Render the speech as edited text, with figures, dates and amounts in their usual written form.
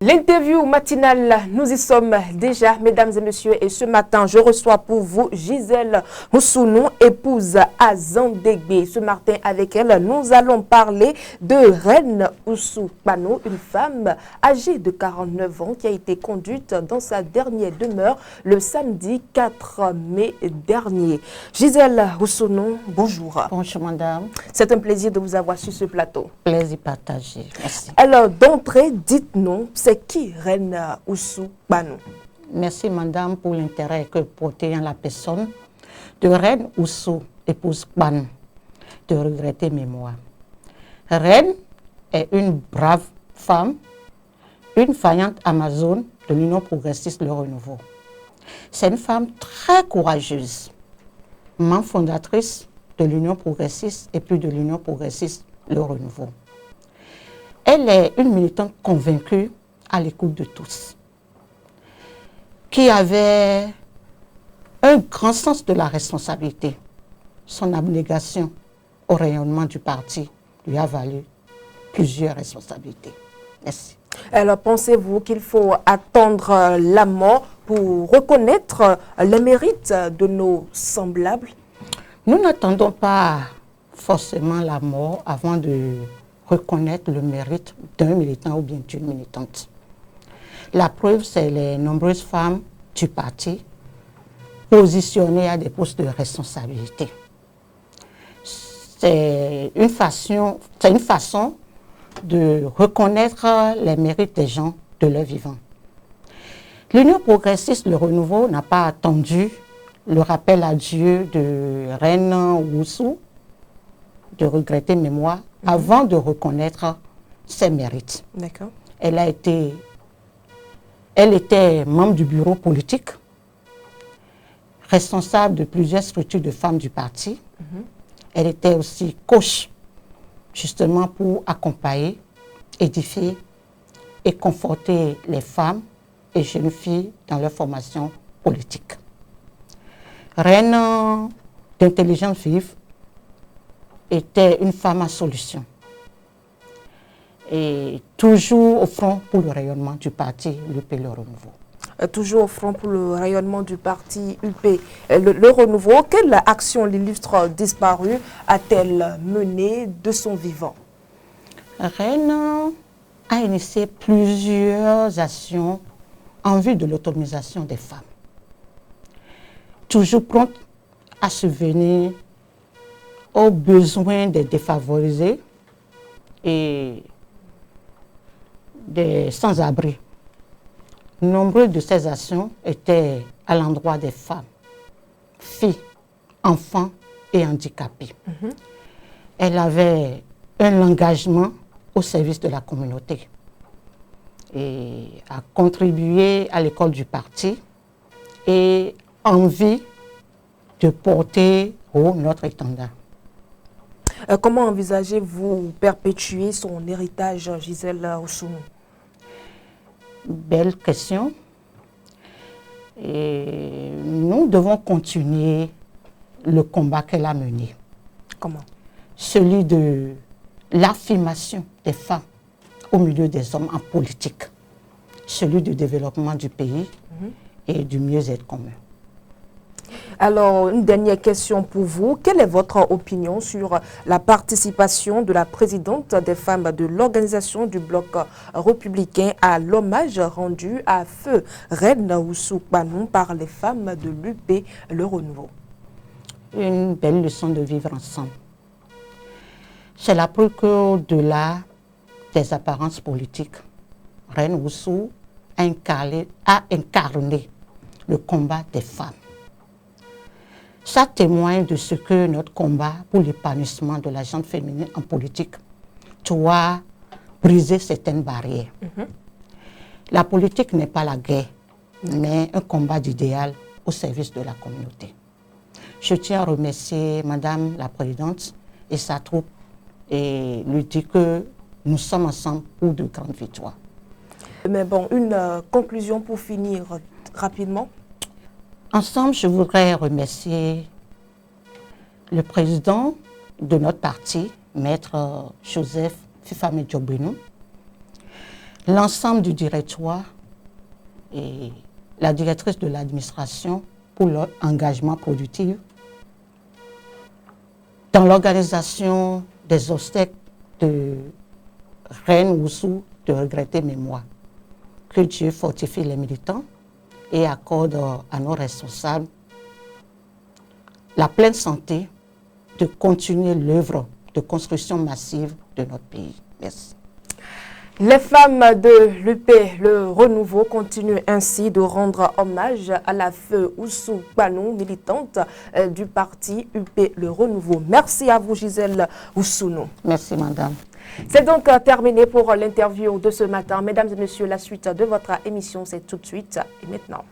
L'interview matinale, nous y sommes déjà, mesdames et messieurs, et ce matin, je reçois pour vous Gisèle Oussounou, épouse à Zandégbé. Ce matin, avec elle, nous allons parler de Reine Oussou Kpanou, une femme âgée de 49 ans qui a été conduite dans sa dernière demeure le samedi 4 mai dernier. Gisèle Oussounou, bonjour. Bonjour, madame. C'est un plaisir de vous avoir sur ce plateau. Plaisir partagé. Merci. Alors, d'entrée, dites-nous, c'est qui Reine Oussou Kpanou? Merci, madame, pour l'intérêt que portez en la personne de Reine Oussou, épouse Kpanou, de regretter mémoire. Reine est une brave femme, une vaillante Amazone de l'Union progressiste Le Renouveau. C'est une femme très courageuse, membre fondatrice de l'Union progressiste et puis de l'Union progressiste Le Renouveau. Elle est une militante convaincue à l'écoute de tous, qui avait un grand sens de la responsabilité. Son abnégation au rayonnement du parti lui a valu plusieurs responsabilités. Merci. Alors, pensez-vous qu'il faut attendre la mort pour reconnaître les mérites de nos semblables? Nous n'attendons pas forcément la mort avant de reconnaître le mérite d'un militant ou bien d'une militante. La preuve, c'est les nombreuses femmes du parti positionnées à des postes de responsabilité. C'est une façon de reconnaître les mérites des gens de leur vivant. L'Union progressiste, Le Renouveau, n'a pas attendu le rappel à Dieu de Reine Oussou, de regretter mémoire, avant de reconnaître ses mérites. D'accord. Elle était membre du bureau politique, responsable de plusieurs structures de femmes du parti. Elle était aussi coach, justement pour accompagner, édifier et conforter les femmes et jeunes filles dans leur formation politique. Reine d'intelligence vive, était une femme à solution et toujours au front pour le rayonnement du parti UP Le Renouveau. Toujours au front pour le rayonnement du parti UP Le Renouveau. Quelle action l'illustre disparue a-t-elle menée de son vivant? Reine a initié plusieurs actions en vue de l'autonomisation des femmes. Toujours prompte à subvenir aux besoins des défavorisés et des sans-abri. Nombreuses de ces actions étaient à l'endroit des femmes, filles, enfants et handicapés. Elle avait un engagement au service de la communauté et a contribué à l'école du parti et envie de porter haut notre étendard. Comment envisagez-vous perpétuer son héritage, Gisèle Oussounou? Belle question. Et nous devons continuer le combat qu'elle a mené. Comment? Celui de l'affirmation des femmes au milieu des hommes en politique. Celui du développement du pays et du mieux-être commun. Alors, une dernière question pour vous. Quelle est votre opinion sur la participation de la présidente des femmes de l'organisation du bloc républicain à l'hommage rendu à feu Reine Oussou Kpanou par les femmes de l'UP Le Renouveau? Une belle leçon de vivre ensemble. C'est la preuve qu'au-delà des apparences politiques, Reine Oussou a incarné le combat des femmes. Ça témoigne de ce que notre combat pour l'épanouissement de la gente féminine en politique doit briser certaines barrières. La politique n'est pas la guerre, mais un combat d'idéal au service de la communauté. Je tiens à remercier Madame la Présidente et sa troupe et lui dire que nous sommes ensemble pour de grandes victoires. Mais bon, une conclusion pour finir rapidement. Ensemble, je voudrais remercier le président de notre parti, Maître Joseph Fifame Diobénou, l'ensemble du directoire et la directrice de l'administration pour leur engagement productif dans l'organisation des obstacles de Reine Oussou de regretter mémoire. Que Dieu fortifie les militants et accorde à nos responsables la pleine santé de continuer l'œuvre de construction massive de notre pays. Merci. Les femmes de l'UP Le Renouveau continuent ainsi de rendre hommage à la feu Oussou Banou, militante du parti UP Le Renouveau. Merci à vous, Gisèle Oussounou. Merci, madame. C'est donc terminé pour l'interview de ce matin. Mesdames et messieurs, la suite de votre émission, c'est tout de suite et maintenant.